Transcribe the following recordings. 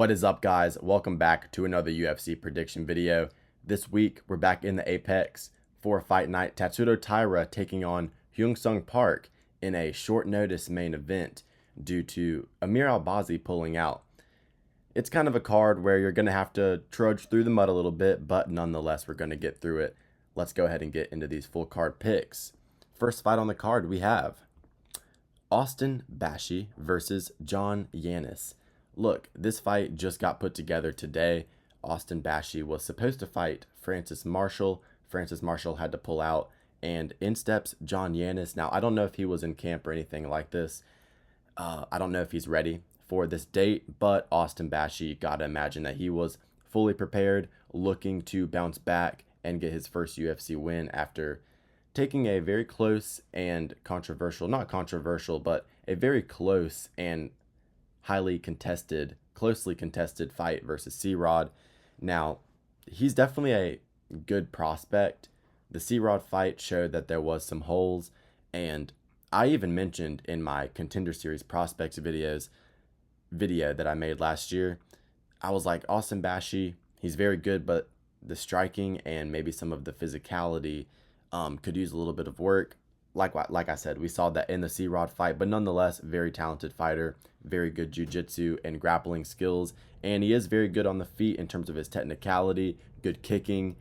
What is up, guys? Welcome back to another UFC prediction video. This week, we're back in the Apex for Fight Night. Taira taking on Hyung-Sung Park in a short notice main event due to Amir Albazi pulling out. It's kind of a card where you're going to have to trudge through the mud a little bit, but nonetheless, we're going to get through it. Let's go ahead and get into these full card picks. First fight on the card, we have Austin Bashi versus John Yannis. Look, this fight just got put together today. Austin Bashi was supposed to fight Francis Marshall. Francis Marshall had to pull out, and in steps John Yannis. Now, I don't know if he was in camp or anything like this. I don't know if he's ready for this date, but Austin Bashi, gotta imagine that he was fully prepared, looking to bounce back and get his first UFC win after taking a very close and controversial, not controversial, but a very close and closely contested fight versus C-Rod. Now, he's definitely a good prospect. The C-Rod fight showed that there was some holes, and I even mentioned in my Contender Series prospects video that I made last year, I was like, Austin Bashi, he's very good, but the striking and maybe some of the physicality could use a little bit of work. Like I said, we saw that in the C-Rod fight, but nonetheless, very talented fighter, very good jiu-jitsu and grappling skills, and he is very good on the feet in terms of his technicality, good kicking.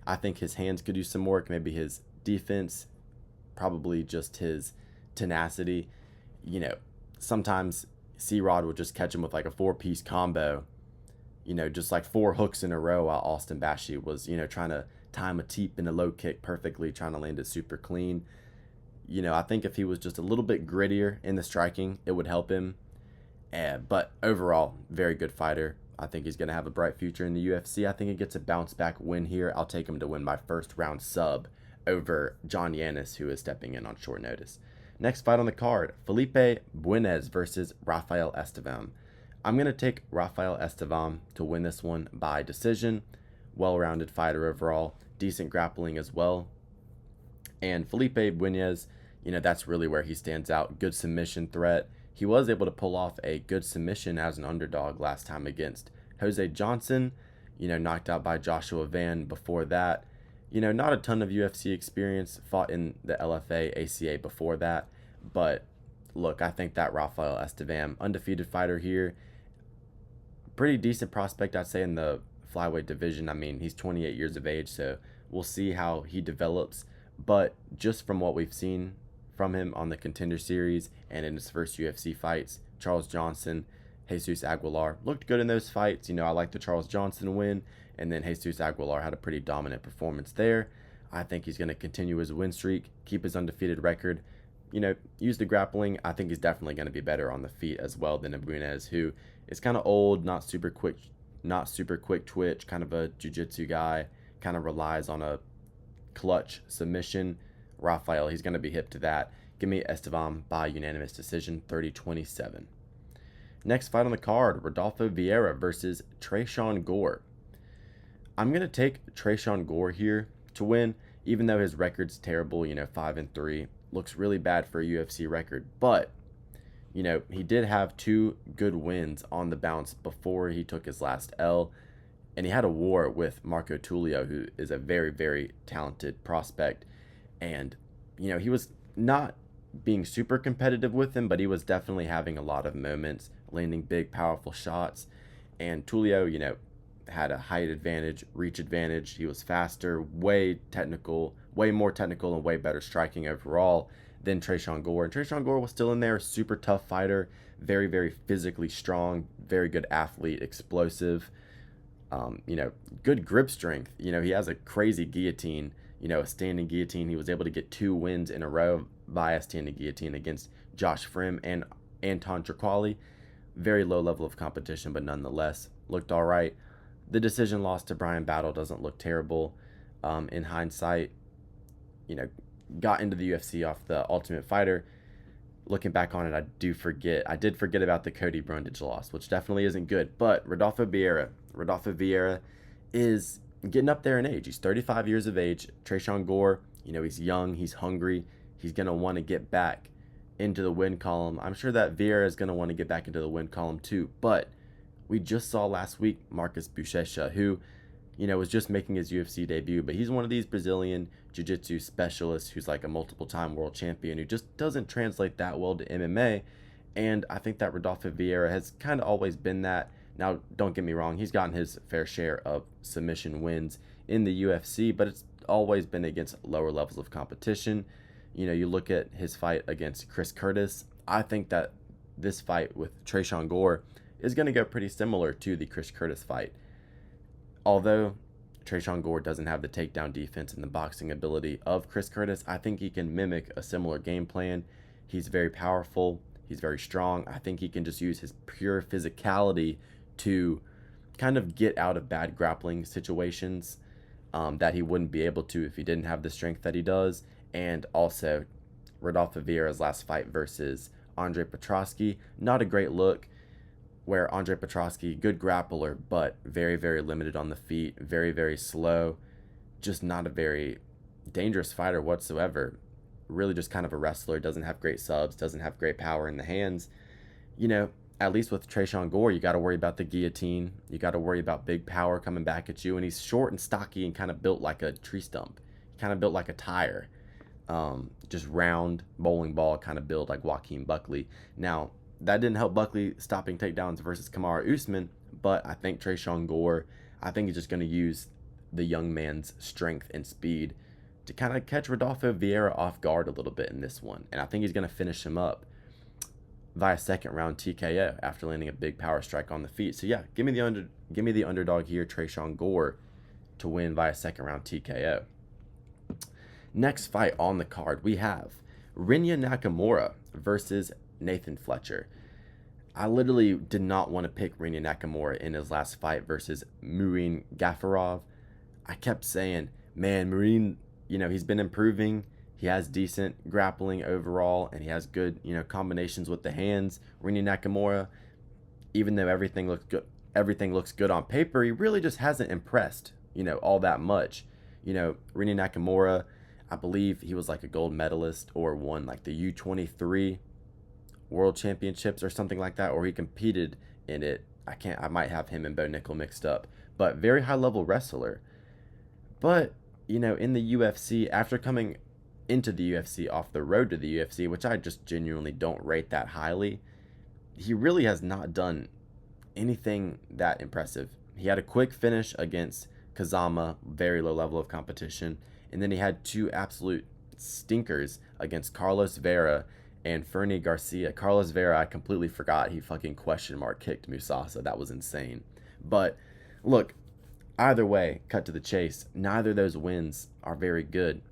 I think his hands could use some work, maybe his defense, probably just his tenacity. You know, sometimes C-Rod would just catch him with like a four-piece combo, just like four hooks in a row, while Austin Bashi was, trying to time a teep and a low kick perfectly, trying to land it super clean. I think if he was just a little bit grittier in the striking, it would help him. But overall, very good fighter. I think he's going to have a bright future in the UFC. I think he gets a bounce back win here. I'll take him to win by first round sub over John Yannis, who is stepping in on short notice. Next fight on the card, Felipe Bunes versus Rafael Estevam. I'm going to take Rafael Estevam to win this one by decision. Well-rounded fighter overall. Decent grappling as well. And Felipe Bunes, that's really where he stands out. Good submission threat. He was able to pull off a good submission as an underdog last time against Jose Johnson, knocked out by Joshua Van before that. Not a ton of UFC experience, fought in the LFA, ACA before that. But look, I think that Rafael Estevam, undefeated fighter here, pretty decent prospect, I'd say, in the flyweight division. I mean, he's 28 years of age, so we'll see how he develops. But just from what we've seen from him on the Contender Series and in his first UFC fights, Charles Johnson, Jesus Aguilar looked good in those fights. I like the Charles Johnson win, and then Jesus Aguilar had a pretty dominant performance there. I think he's going to continue his win streak, keep his undefeated record, use the grappling. I think he's definitely going to be better on the feet as well than Bunes, who is kind of old, not super quick twitch, kind of a jiu-jitsu guy, kind of relies on a clutch submission. Rafael, he's going to be hip to that. Give me Estevam by unanimous decision, 30-27. Next fight on the card, Rodolfo Vieira versus Tresean Gore. I'm going to take Tresean Gore here to win, even though his record's terrible, 5-3. Looks really bad for a UFC record, but, he did have two good wins on the bounce before he took his last L. And he had a war with Marco Tulio, who is a very, very talented prospect. And, he was not being super competitive with him, but he was definitely having a lot of moments, landing big, powerful shots. And Tulio, had a height advantage, reach advantage. He was faster, way more technical, and way better striking overall than Tresean Gore. And Tresean Gore was still in there, super tough fighter, very, very physically strong, very good athlete, explosive. Good grip strength. He has a crazy guillotine, a standing guillotine. He was able to get 2 wins in a row via standing guillotine against Josh Frim and Anton Turquali. Very low level of competition, but nonetheless, looked all right. The decision loss to Brian Battle doesn't look terrible. In hindsight, got into the UFC off the Ultimate Fighter. Looking back on it, I did forget about the Cody Brundage loss, which definitely isn't good. But Rodolfo Vieira is getting up there in age. He's 35 years of age. Tresean Gore, he's young, he's hungry. He's going to want to get back into the win column. I'm sure that Veira is going to want to get back into the win column too. But we just saw last week Marcus Buchecha, who, was just making his UFC debut, but he's one of these Brazilian jiu-jitsu specialists who's like a multiple-time world champion who just doesn't translate that well to MMA. And I think that Rodolfo Vieira has kind of always been that. Now, don't get me wrong, he's gotten his fair share of submission wins in the UFC, but it's always been against lower levels of competition. You look at his fight against Chris Curtis. I think that this fight with Tresean Gore is going to go pretty similar to the Chris Curtis fight. Although Tresean Gore doesn't have the takedown defense and the boxing ability of Chris Curtis, I think he can mimic a similar game plan. He's very powerful. He's very strong. I think he can just use his pure physicality to kind of get out of bad grappling situations that he wouldn't be able to if he didn't have the strength that he does. And also, Rodolfo Vieira's last fight versus Andre Petroski, not a great look, where Andre Petroski, good grappler, but very, very limited on the feet, very, very slow, just not a very dangerous fighter whatsoever. Really just kind of a wrestler, doesn't have great subs, doesn't have great power in the hands. At least with Tresean Gore, you got to worry about the guillotine. You got to worry about big power coming back at you. And he's short and stocky and kind of built like a tree stump. Kind of built like a tire. Just round, bowling ball kind of build like Joaquin Buckley. Now, that didn't help Buckley stopping takedowns versus Kamaru Usman. But I think Tresean Gore, I think he's just going to use the young man's strength and speed to kind of catch Rodolfo Vieira off guard a little bit in this one. And I think he's going to finish him up via second round TKO after landing a big power strike on the feet. So yeah, give me the underdog here, Tresean Gore, to win via second round TKO. Next fight on the card, we have Rinya Nakamura versus Nathan Fletcher. I literally did not want to pick Rinya Nakamura in his last fight versus Murin Gafarov. I kept saying, man, Murin, he's been improving. He has decent grappling overall, and he has good, combinations with the hands. Rinya Nakamura, even though everything looks good on paper, he really just hasn't impressed, all that much. Rinya Nakamura, I believe he was like a gold medalist or won like the U23 World Championships or something like that, or he competed in it. I might have him and Bo Nickel mixed up, but very high level wrestler. But, in the UFC, after coming into the UFC off the road to the UFC, which I just genuinely don't rate that highly, he really has not done anything that impressive. He had a quick finish against Kazama, very low level of competition, and then he had two absolute stinkers against Carlos Veira and Fernie Garcia. Carlos Veira, I completely forgot he fucking question mark kicked Musasa. That was insane. But look, either way, cut to the chase, neither of those wins are very good.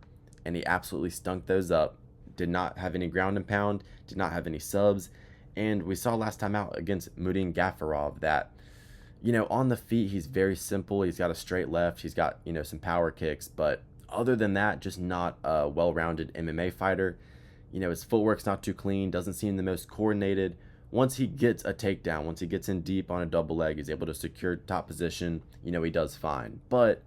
And he absolutely stunk those up. Did not have any ground and pound, did not have any subs. And we saw last time out against Murin Gafarov that, on the feet, he's very simple. He's got a straight left. He's got, some power kicks. But other than that, just not a well-rounded MMA fighter. His footwork's not too clean, doesn't seem the most coordinated. Once he gets a takedown, once he gets in deep on a double leg, he's able to secure top position, he does fine. But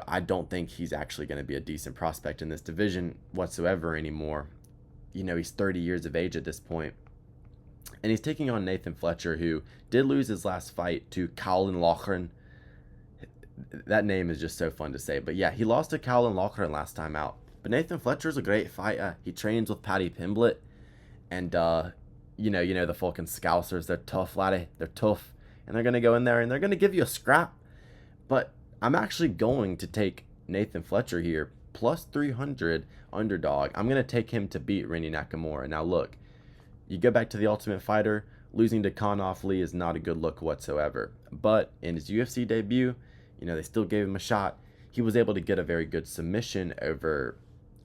I don't think he's actually going to be a decent prospect in this division whatsoever anymore. He's 30 years of age at this point. And he's taking on Nathan Fletcher, who did lose his last fight to Colin Loughran. That name is just so fun to say. But yeah, he lost to Colin Loughran last time out. But Nathan Fletcher's a great fighter. He trains with Paddy Pimblett. And, the fucking Scousers, they're tough, laddie. They're tough. And they're going to go in there and they're going to give you a scrap. But I'm actually going to take Nathan Fletcher here, plus 300 underdog. I'm going to take him to beat Rinya Nakamura. Now, look, you go back to the Ultimate Fighter, losing to Konoff Lee is not a good look whatsoever. But in his UFC debut, they still gave him a shot. He was able to get a very good submission over,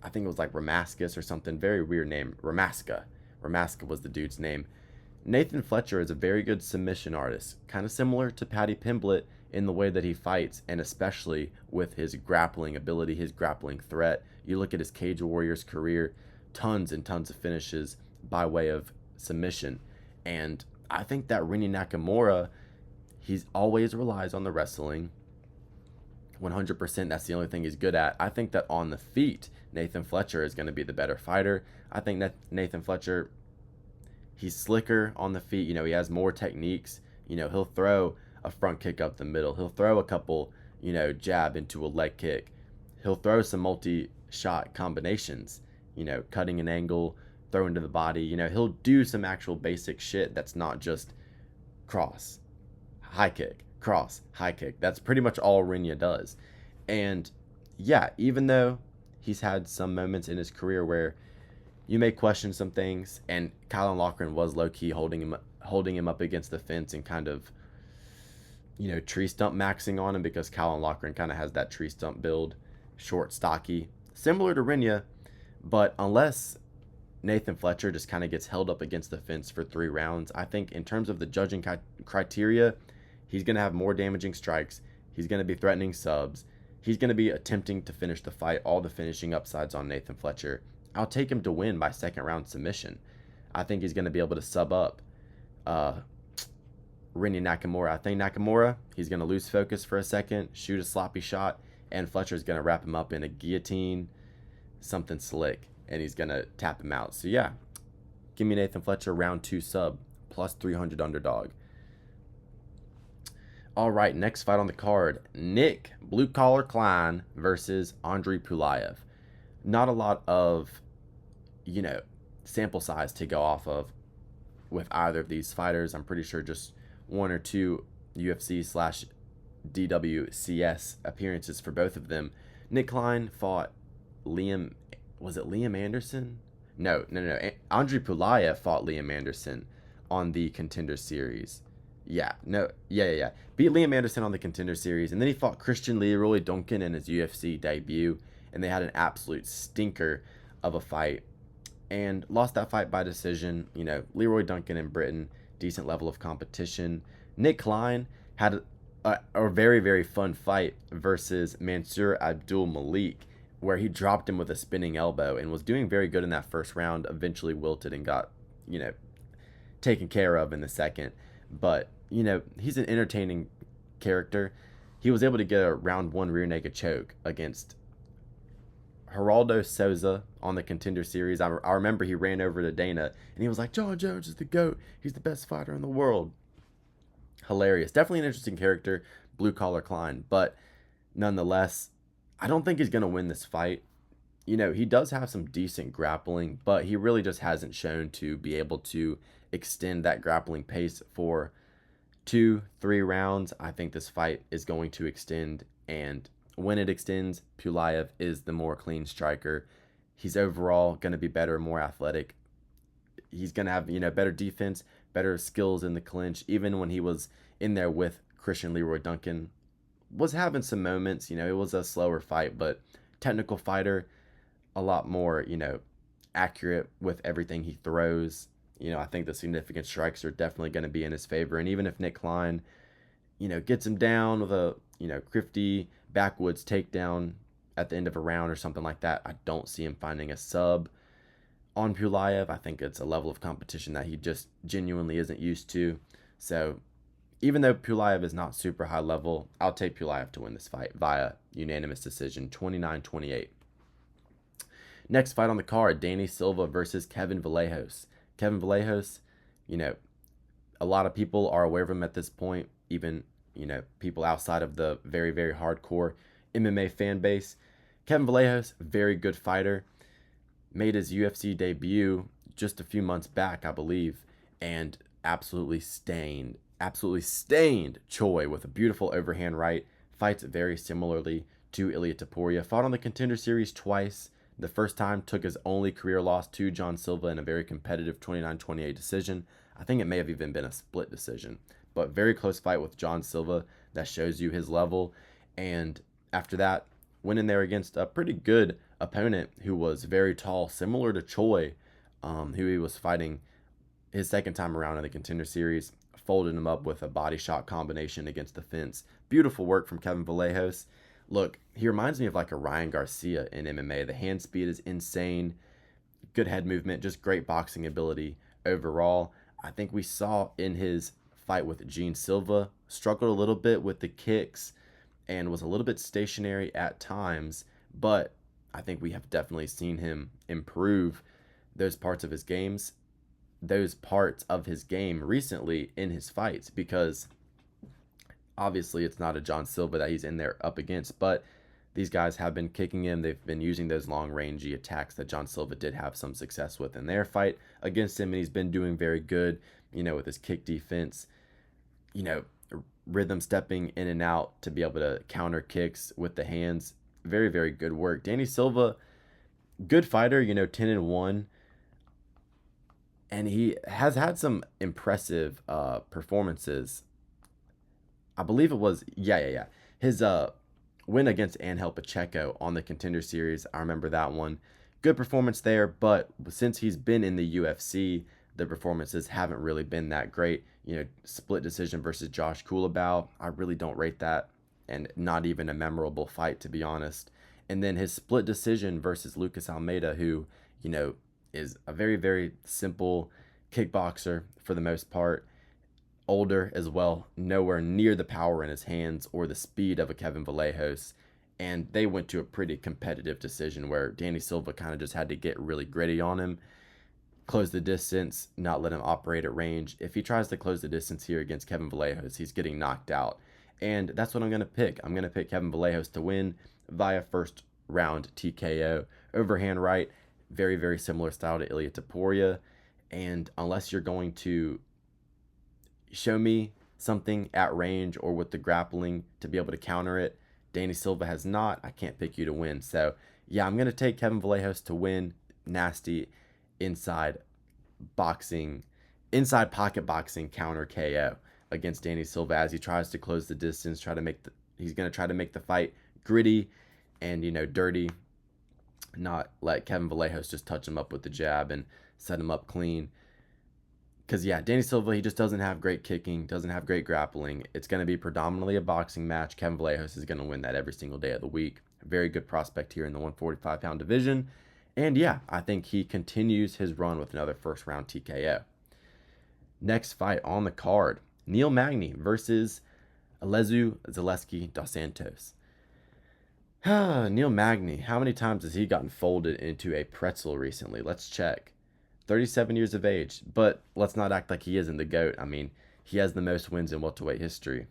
I think it was like Ramascus or something, very weird name, Ramaska. Ramaska was the dude's name. Nathan Fletcher is a very good submission artist, kind of similar to Paddy Pimblett in the way that he fights, and especially with his grappling ability, his grappling threat. You look at his Cage Warriors career, tons and tons of finishes by way of submission. And I think that Rinya Nakamura, he's always relies on the wrestling. 100%, that's the only thing he's good at. I think that on the feet, Nathan Fletcher is going to be the better fighter. I think that Nathan Fletcher, He's slicker on the feet. He has more techniques. He'll throw a front kick up the middle. He'll throw a couple, jab into a leg kick. He'll throw some multi-shot combinations, cutting an angle, throwing to the body. He'll do some actual basic shit that's not just cross, high kick, cross, high kick. That's pretty much all Rinya does. And yeah, even though he's had some moments in his career where you may question some things, and Kylan Loughran was low-key holding him up against the fence and kind of, tree stump maxing on him, because Kylan Loughran kind of has that tree stump build, short, stocky, similar to Rinya. But unless Nathan Fletcher just kind of gets held up against the fence for 3 rounds, I think in terms of the judging criteria, he's going to have more damaging strikes. He's going to be threatening subs. He's going to be attempting to finish the fight, all the finishing upsides on Nathan Fletcher. I'll take him to win by second round submission. I think he's going to be able to sub up Rinya Nakamura. I think Nakamura, he's going to lose focus for a second, shoot a sloppy shot, and Fletcher's going to wrap him up in a guillotine, something slick, and he's going to tap him out. So yeah, give me Nathan Fletcher round 2 sub, plus 300 underdog. All right, next fight on the card, Nick Blue Collar Klein versus Andre Pulyaev. Not a lot of, sample size to go off of with either of these fighters. I'm pretty sure just 1 or 2 UFC/DWCS appearances for both of them. Nick Klein fought Liam Anderson? No. Andre Pulyaev fought Liam Anderson on the Contender Series. Yeah. Beat Liam Anderson on the Contender Series, and then he fought Christian Leroy Duncan in his UFC debut, and they had an absolute stinker of a fight and lost that fight by decision. Leroy Duncan in Britain, decent level of competition. Nick Klein had a very, very fun fight versus Mansour Abdul Malik, where he dropped him with a spinning elbow and was doing very good in that first round, eventually wilted and got, taken care of in the second. But, he's an entertaining character. He was able to get a round 1 rear naked choke against Geraldo Souza on the Contender Series. I remember he ran over to Dana and he was like, John Jones is the GOAT. He's the best fighter in the world. Hilarious. Definitely an interesting character, Blue Collar Klein. But nonetheless, I don't think he's going to win this fight. He does have some decent grappling, but he really just hasn't shown to be able to extend that grappling pace for 2-3 rounds. I think this fight is going to extend, and when it extends, Pulyaev is the more clean striker. He's overall going to be better, more athletic. He's going to have, better defense, better skills in the clinch. Even when he was in there with Christian Leroy Duncan, was having some moments. It was a slower fight, but technical fighter, a lot more, accurate with everything he throws. I think the significant strikes are definitely going to be in his favor. And even if Nick Klein, gets him down with a, crafty backwoods takedown at the end of a round or something like that, I don't see him finding a sub on Pulyaev. I think it's a level of competition that he just genuinely isn't used to. So even though Pulyaev is not super high level, I'll take Pulyaev to win this fight via unanimous decision, 29-28. Next fight on the card, Danny Silva versus Kevin Vallejos. Kevin Vallejos, a lot of people are aware of him at this point, even, people outside of the very, very hardcore MMA fan base. Kevin Vallejos, very good fighter, made his UFC debut just a few months back, I believe, and absolutely stained Choi with a beautiful overhand right. Fights very similarly to Ilia Topuria. Fought on the Contender Series twice. The first time took his only career loss to John Silva in a very competitive 29-28 decision. I think it may have even been a split decision, but very close fight with John Silva. That shows you his level. And after that, went in there against a pretty good opponent who was very tall, similar to Choi, who he was fighting his second time around in the Contender Series. Folded him up with a body shot combination against the fence. Beautiful work from Kevin Vallejos. Look, he reminds me of like a Ryan Garcia in MMA. The hand speed is insane. Good head movement, just great boxing ability overall. I think we saw in his fight with Gene Silva, struggled a little bit with the kicks and was a little bit stationary at times, but I think we have definitely seen him improve those parts of his games. those parts of his game recently in his fights, because obviously it's not a John Silva that he's in there up against, but these guys have been kicking him. They've been using those long rangey attacks that John Silva did have some success with in their fight against him, and he's been doing very good, with his kick defense, rhythm stepping in and out to be able to counter kicks with the hands. Very, very good work. Danny Silva, good fighter, 10-1. And he has had some impressive performances. I believe it was, his win against Angel Pacheco on the Contender Series. I remember that one. Good performance there, but since he's been in the UFC, the performances haven't really been that great. Split decision versus Josh Kulabau, I really don't rate that, and not even a memorable fight, to be honest. And then his split decision versus Lucas Almeida, who, is a very, very simple kickboxer for the most part. Older as well, nowhere near the power in his hands or the speed of a Kevin Vallejos. And they went to a pretty competitive decision where Danny Silva kind of just had to get really gritty on him, close the distance, not let him operate at range. If he tries to close the distance here against Kevin Vallejos, he's getting knocked out. And that's what I'm going to pick. I'm going to pick Kevin Vallejos to win via first round TKO. Overhand right, very, very similar style to Ilia Topuria. And unless you're going to show me something at range or with the grappling to be able to counter it, Danny Silva has not. I can't pick you to win. So, yeah, I'm going to take Kevin Vallejos to win. Nasty inside pocket boxing counter KO against Danny Silva as he tries to close the distance, he's going to try to make the fight gritty and, dirty, not let Kevin Vallejos just touch him up with the jab and set him up clean. Because, Danny Silva, he just doesn't have great kicking, doesn't have great grappling. It's going to be predominantly a boxing match. Kevin Vallejos is going to win that every single day of the week. Very good prospect here in the 145-pound division. And, I think he continues his run with another first-round TKO. Next fight on the card, Neil Magny versus Alezu Zaleski dos Santos. Neil Magny, how many times has he gotten folded into a pretzel recently? Let's check. 37 years of age, but let's not act like he isn't the GOAT. I mean, he has the most wins in welterweight history.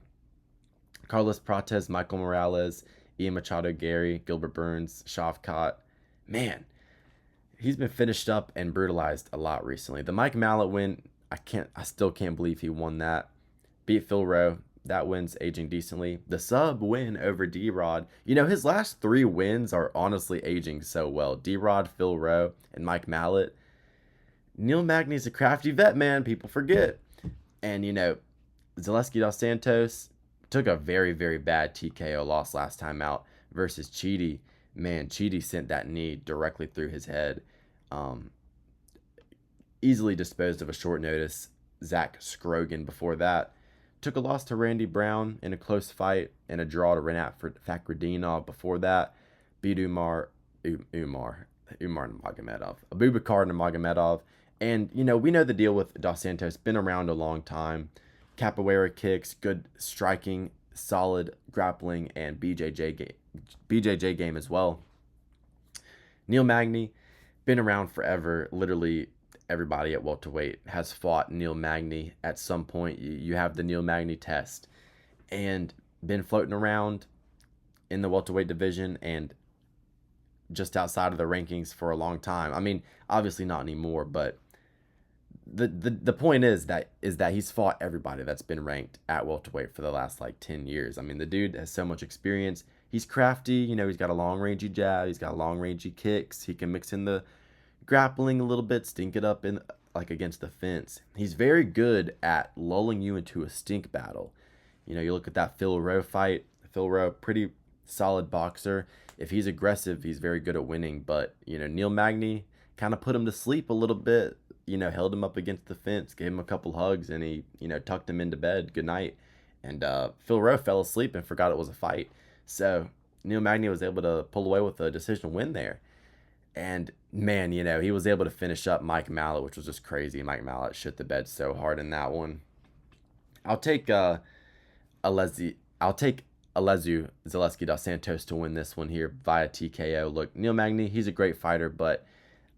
Carlos Prates, Michael Morales, Ian Machado, Gary, Gilbert Burns, Shavkat. Man, he's been finished up and brutalized a lot recently. The Mike Mallet win, I still can't believe he won that. Beat Phil Rowe. That win's aging decently. The sub win over D-Rod. His last 3 wins are honestly aging so well. D-Rod, Phil Rowe, and Mike Mallet. Neil Magny's a crafty vet, man. People forget. And, Zaleski dos Santos took a very, very bad TKO loss last time out versus Chidi. Man, Chidi sent that knee directly through his head. Easily disposed of a short notice. Zach Scrogan before that. Took a loss to Randy Brown in a close fight and a draw to Renat Fakhretdinov before that. Beat Umar Nurmagomedov. Abubakar Nurmagomedov. And, we know the deal with Dos Santos. Been around a long time. Capoeira kicks, good striking, solid grappling, and BJJ game as well. Neil Magny, been around forever. Literally everybody at welterweight has fought Neil Magny at some point. You have the Neil Magny test. And been floating around in the welterweight division and just outside of the rankings for a long time. I mean, obviously not anymore, but the point is that he's fought everybody that's been ranked at welterweight for the last 10 years. I mean, the dude has so much experience. He's crafty, he's got a long rangey jab, he's got long rangey kicks. He can mix in the grappling a little bit, stink it up in against the fence. He's very good at lulling you into a stink battle. You look at that Phil Rowe fight. Phil Rowe, pretty solid boxer. If he's aggressive, he's very good at winning. But, Neil Magny kind of put him to sleep a little bit, held him up against the fence, gave him a couple hugs, and he, tucked him into bed. Good night. And Phil Rowe fell asleep and forgot it was a fight. So Neil Magny was able to pull away with a decision win there. And, man, he was able to finish up Mike Mallet, which was just crazy. Mike Mallet shit the bed so hard in that one. I'll take Alezu Zaleski dos Santos to win this one here via TKO. Look, Neil Magny, he's a great fighter, but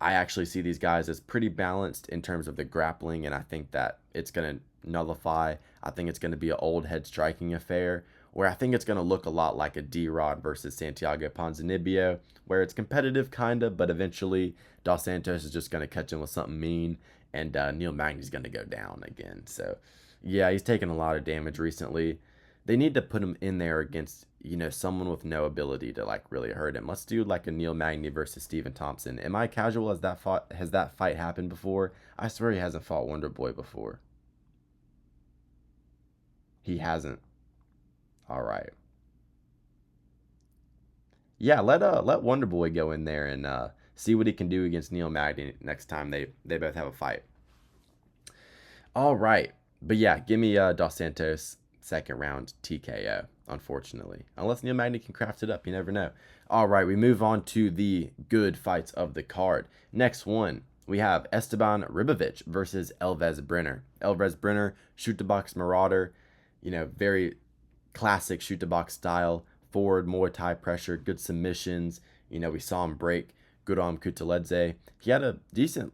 I actually see these guys as pretty balanced in terms of the grappling, and I think that it's going to nullify. I think it's going to be an old head striking affair, where I think it's going to look a lot like a D-Rod versus Santiago Ponzinibbio, where it's competitive kind of, but eventually Dos Santos is just going to catch him with something mean, and Neil Magny's going to go down again. So, yeah, he's taken a lot of damage recently. They need to put him in there against, someone with no ability to like really hurt him. Let's do like a Neil Magny versus Stephen Thompson. Am I casual? Has that fight happened before? I swear he hasn't fought Wonder Boy before. He hasn't. All right. Yeah, let Wonder Boy go in there and see what he can do against Neil Magny next time they both have a fight. All right. But yeah, give me Dos Santos second round TKO, unfortunately. Unless Neil Magny can craft it up, you never know. All right, we move on to the good fights of the card. Next one, we have Esteban Ribovics versus Elves Brener. Elves Brener, shoot the box marauder, very classic shoot the box style, forward Muay Thai pressure, good submissions. We saw him break Guram Kutulidze. He had a decent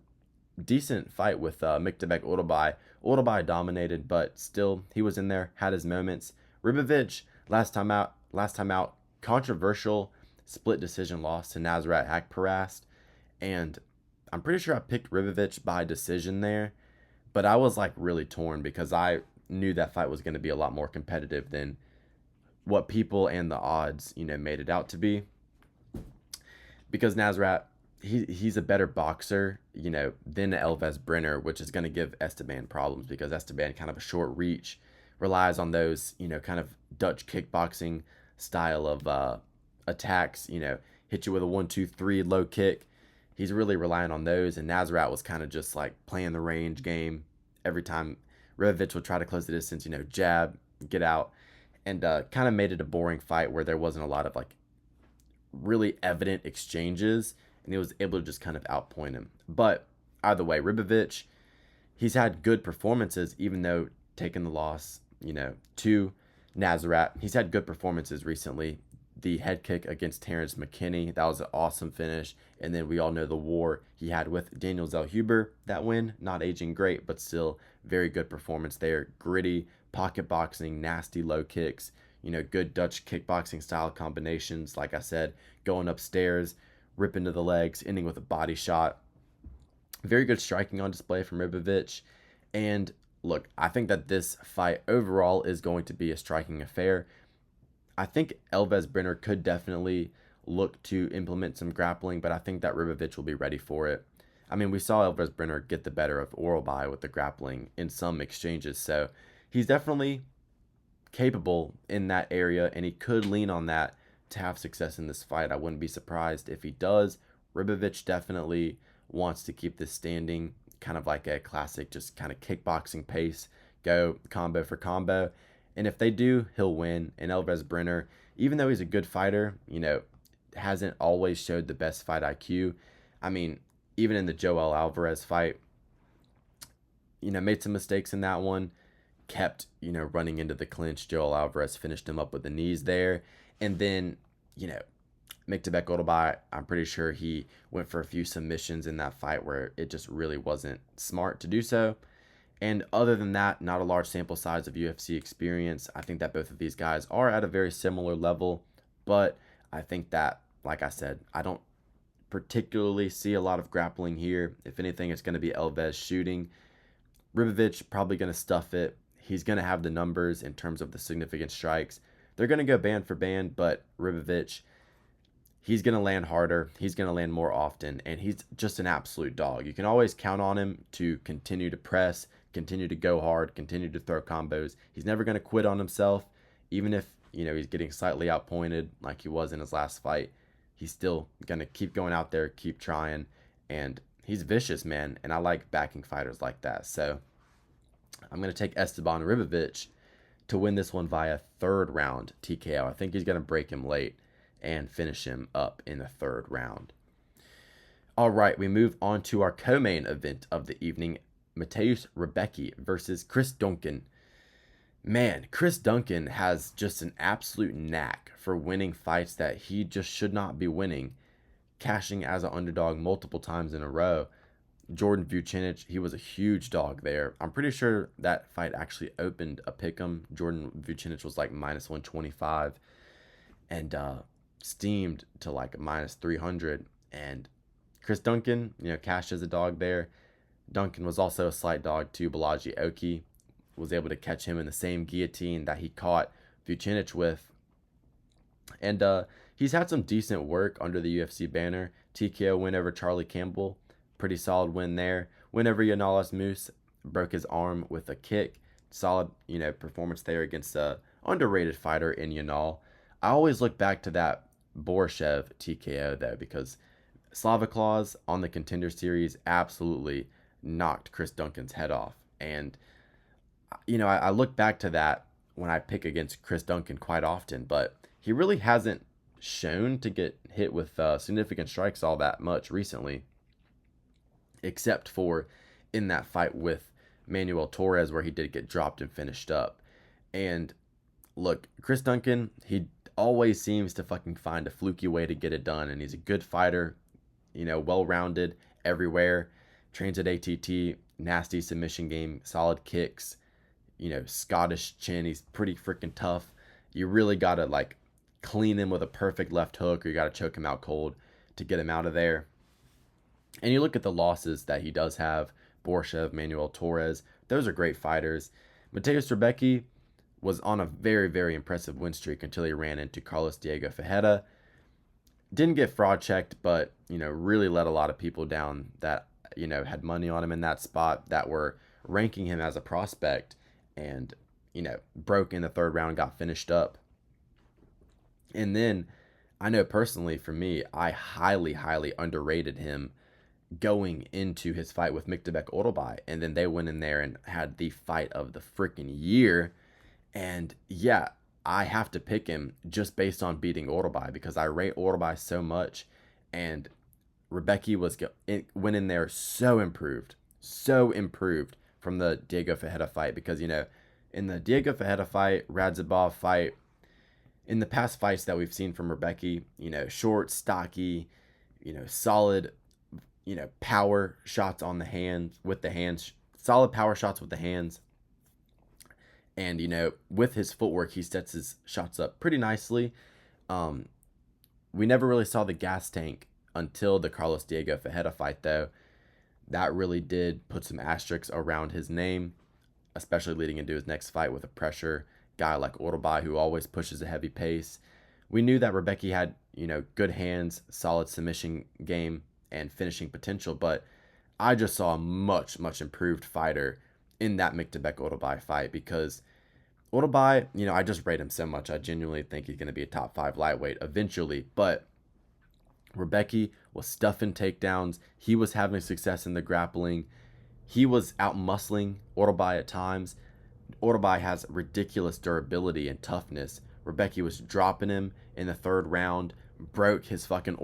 fight with Miktabek Orbay. Orbay dominated, but still he was in there, had his moments. Ribovics last time out, controversial split decision loss to Nasrat Haqparast, and I'm pretty sure I picked Ribovics by decision there, but I was like really torn because I knew that fight was going to be a lot more competitive than what people and the odds, made it out to be. Because Nasrat, he's a better boxer, than Elves Brener, which is going to give Esteban problems because Esteban kind of a short reach, relies on those, kind of Dutch kickboxing style of attacks, hit you with a 1-2-3 low kick. He's really relying on those, and Nasrat was kind of just like playing the range game. Every time Ribovics would try to close the distance, jab, get out, and kind of made it a boring fight where there wasn't a lot of like really evident exchanges, and he was able to just kind of outpoint him. But either way, Ribovics, he's had good performances, even though taking the loss, to Nasrat. He's had good performances recently. The head kick against Terrence McKinney, that was an awesome finish. And then we all know the war he had with Daniel Zellhuber. That win, not aging great, but still very good performance there. Gritty, pocket boxing, nasty low kicks, good Dutch kickboxing style combinations. Like I said, going upstairs, rip into the legs, ending with a body shot. Very good striking on display from Ribovics. And look, I think that this fight overall is going to be a striking affair. I think Elves Brener could definitely look to implement some grappling, but I think that Ribovics will be ready for it. I mean, we saw Elves Brener get the better of Orbay with the grappling in some exchanges, so he's definitely capable in that area, and he could lean on that to have success in this fight. I wouldn't be surprised if he does. Ribovics definitely wants to keep this standing, kind of like a classic, just kind of kickboxing pace, go combo for combo. And if they do, he'll win. And Elves Brener, even though he's a good fighter, hasn't always showed the best fight IQ. I mean, even in the Joel Alvarez fight, made some mistakes in that one, kept, running into the clinch. Joel Alvarez finished him up with the knees there. And then, Miktabek Orbay, I'm pretty sure he went for a few submissions in that fight where it just really wasn't smart to do so. And other than that, not a large sample size of UFC experience. I think that both of these guys are at a very similar level, but I think that, like I said, I don't particularly see a lot of grappling here. If anything, it's going to be Elves shooting. Ribovics probably going to stuff it. He's going to have the numbers in terms of the significant strikes. They're going to go band for band, but Ribovics, he's going to land harder. He's going to land more often, and he's just an absolute dog. You can always count on him to continue to press, continue to go hard, continue to throw combos. He's never going to quit on himself, even if, he's getting slightly outpointed like he was in his last fight. He's still going to keep going out there, keep trying, and he's vicious, man, and I like backing fighters like that. So I'm going to take Esteban Ribovics to win this one via third round TKO. I think he's going to break him late and finish him up in the third round. All right, we move on to our co-main event of the evening, Mateusz Rebecki versus Chris Duncan. Man, Chris Duncan has just an absolute knack for winning fights that he just should not be winning. cashing as an underdog multiple times in a row. Jordan Vucinic, he was a huge dog there. I'm pretty sure that fight actually opened a pick'em. Jordan Vucinic was like minus 125 and steamed to like minus 300. And Chris Duncan, cashed as a dog there. Duncan was also a slight dog too. Balaji Oki was able to catch him in the same guillotine that he caught Vucinic with. And he's had some decent work under the UFC banner. TKO win over Charlie Campbell. Pretty solid win there. Win over Yannis Moose. Broke his arm with a kick. Solid, performance there against a underrated fighter in Yanal. I always look back to that Borshev TKO though, because Slava Claus on the Contender Series absolutely knocked Chris Duncan's head off. And, I look back to that when I pick against Chris Duncan quite often, but he really hasn't shown to get hit with significant strikes all that much recently, except for in that fight with Manuel Torres where he did get dropped and finished up. And look, Chris Duncan, he always seems to fucking find a fluky way to get it done, and he's a good fighter, well-rounded everywhere, trains at ATT, nasty submission game, solid kicks, Scottish chin. He's pretty freaking tough. You really got to like clean him with a perfect left hook, or you got to choke him out cold to get him out of there. And you look at the losses that he does have, Borshev, Manuel Torres, those are great fighters. Mateus Rebecki was on a very, very impressive win streak until he ran into Carlos Diego Fajeda. Didn't get fraud checked, but, really let a lot of people down that, had money on him in that spot, that were ranking him as a prospect, and, broke in the third round, got finished up. And then I know personally for me, I highly, highly underrated him going into his fight with Miktabek Orbay. And then they went in there and had the fight of the freaking year. And yeah, I have to pick him just based on beating Orbay because I rate Orbay so much. And Rebecki went in there so improved from the Diego Fajeda fight. Because, in the Diego Fajeda fight, Radzhabov fight, in the past fights that we've seen from Rebecki, short, stocky, solid, power shots on the hands, with the hands, solid power shots with the hands. And, with his footwork, he sets his shots up pretty nicely. We never really saw the gas tank until the Carlos Diego Fajeda fight, though. That really did put some asterisks around his name, especially leading into his next fight with a pressure guy like Orbay, who always pushes a heavy pace. We knew that Rebecki had, good hands, solid submission game, and finishing potential, but I just saw a much, much improved fighter in that Miktabek Orbay fight because Orbay, I just rate him so much. I genuinely think he's going to be a top 5 lightweight eventually, but Rebecki was stuffing takedowns. He was having success in the grappling. He was out-muscling Orbay at times. Orbay has ridiculous durability and toughness. Rebecki was dropping him in the third round, broke his fucking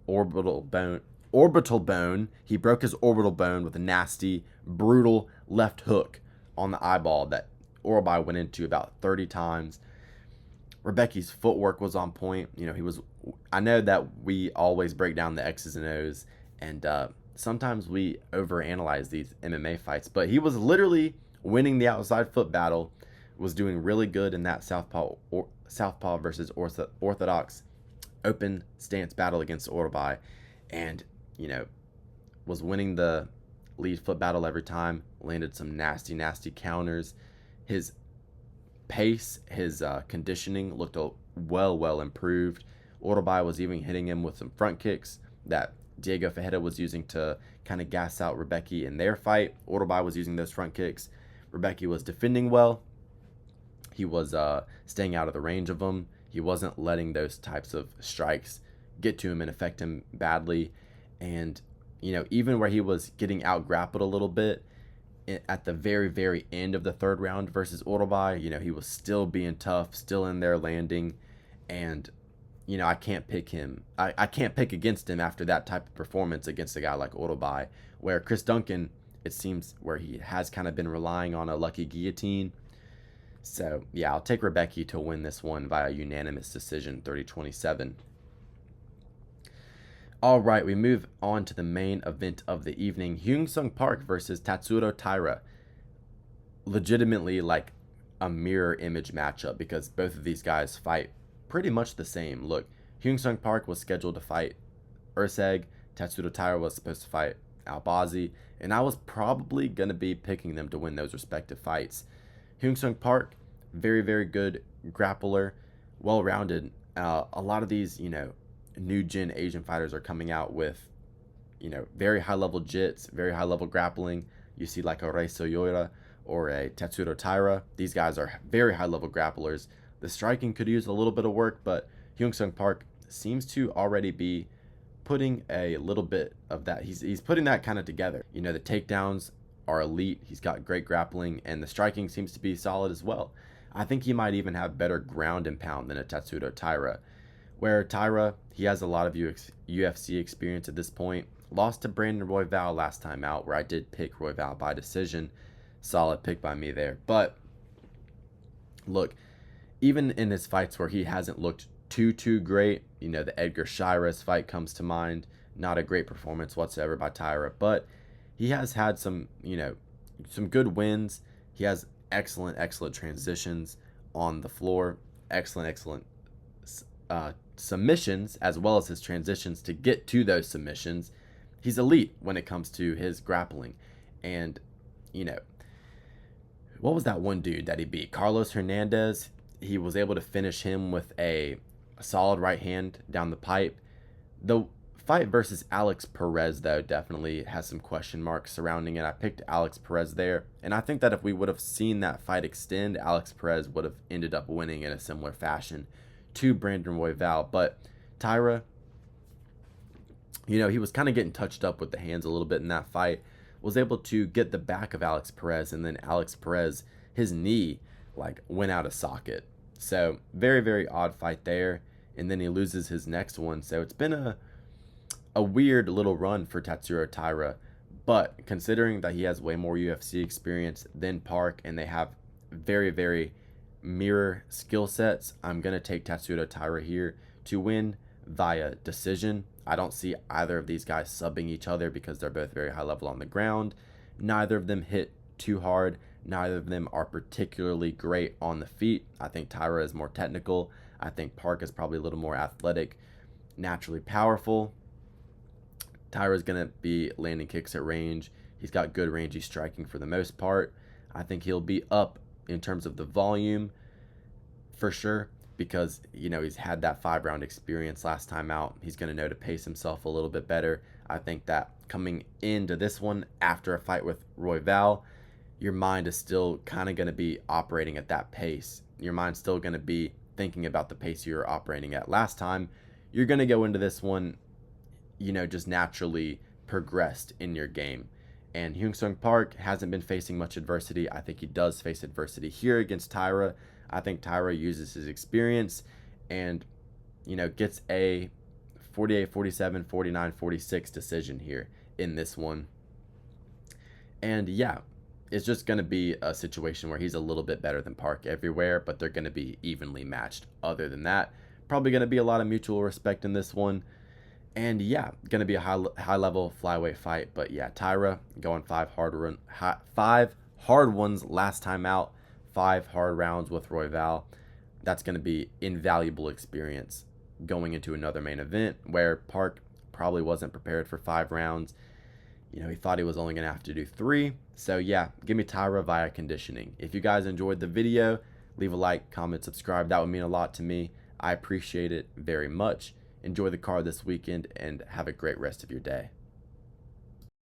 orbital bone. He broke his orbital bone with a nasty, brutal left hook on the eyeball that Orbay went into about 30 times. Rebecki's footwork was on point. I know that we always break down the X's and O's, and sometimes we overanalyze these MMA fights, but he was literally winning the outside foot battle, was doing really good in that southpaw versus orthodox open stance battle against Orbay, and was winning the lead foot battle every time, landed some nasty, nasty counters. His pace, his conditioning looked well improved. Orbay was even hitting him with some front kicks that Diego Fajeda was using to kind of gas out Rebecki in their fight. Orbay was using those front kicks. Rebecki was defending well. He was staying out of the range of them. He wasn't letting those types of strikes get to him and affect him badly. And, even where he was getting out grappled a little bit at the very, very end of the third round versus Orbay, he was still being tough, still in there landing. And, I can't pick him. I can't pick against him after that type of performance against a guy like Orbay, where Chris Duncan, it seems, where he has kind of been relying on a lucky guillotine. So, yeah, I'll take Rebecki to win this one via unanimous decision, 30-27. All right, we move on to the main event of the evening. Hyun-Sung Park versus Tatsuro Taira. Legitimately like a mirror image matchup because both of these guys fight pretty much the same. Look, Hyun-Sung Park was scheduled to fight Urseg. Tatsuro Taira was supposed to fight Albazi, and I was probably going to be picking them to win those respective fights. Hyun-Sung Park, very, very good grappler, well-rounded. A lot of these, new gen Asian fighters are coming out with, very high-level jits, very high-level grappling. You see like a Rei Soyora or a Tatsuro Taira. These guys are very high-level grapplers. The striking could use a little bit of work, but Hyun-Sung Park seems to already be putting a little bit of that. He's putting that kind of together. The takedowns are elite. He's got great grappling, and the striking seems to be solid as well. I think he might even have better ground and pound than a Tatsuro Taira. Where Taira, he has a lot of UFC experience at this point. Lost to Brandon Royval last time out, where I did pick Royval by decision. Solid pick by me there. But look, even in his fights where he hasn't looked too great, the Edgar Shires fight comes to mind. Not a great performance whatsoever by Taira, but he has had some good wins. He has excellent transitions on the floor. Excellent submissions, as well as his transitions to get to those submissions. He's elite when it comes to his grappling. And, what was that one dude that he beat? Carlos Hernandez. He was able to finish him with a solid right hand down the pipe. The fight versus Alex Perez, though, definitely has some question marks surrounding it. I picked Alex Perez there, and I think that if we would have seen that fight extend, Alex Perez would have ended up winning in a similar fashion to Brandon Royval. But Taira, he was kind of getting touched up with the hands a little bit in that fight, was able to get the back of Alex Perez, and then Alex Perez, his knee, went out of socket. So, very, very odd fight there, and then he loses his next one. So, it's been a weird little run for Tatsuro Taira, but considering that he has way more UFC experience than Park, and they have very, very mirror skill sets, I'm going to take Tatsuro Taira here to win via decision. I don't see either of these guys subbing each other because they're both very high level on the ground. Neither of them hit too hard. Neither of them are particularly great on the feet. I think Taira is more technical. I think Park is probably a little more athletic, naturally powerful. Taira is going to be landing kicks at range. He's got good rangy striking for the most part. I think he'll be up in terms of the volume for sure because, he's had that 5-round experience last time out. He's going to know to pace himself a little bit better. I think that coming into this one after a fight with Royval, your mind is still kind of going to be operating at that pace. Your mind's still going to be thinking about the pace you were operating at last time. You're going to go into this one, just naturally progressed in your game. And Hyun-Sung Park hasn't been facing much adversity. I think he does face adversity here against Taira. I think Taira uses his experience and, gets a 48-47, 49-46 decision here in this one. And yeah, it's just going to be a situation where he's a little bit better than Park everywhere, but they're going to be evenly matched. Other than that, probably going to be a lot of mutual respect in this one. And yeah, going to be a high level flyweight fight. But yeah, Taira going 5 hard ones last time out, 5 hard rounds with Royval. That's going to be invaluable experience going into another main event where Park probably wasn't prepared for 5 rounds. He thought he was only going to have to do 3. So yeah, give me Taira via conditioning. If you guys enjoyed the video, leave a like, comment, subscribe. That would mean a lot to me. I appreciate it very much. Enjoy the card this weekend and have a great rest of your day.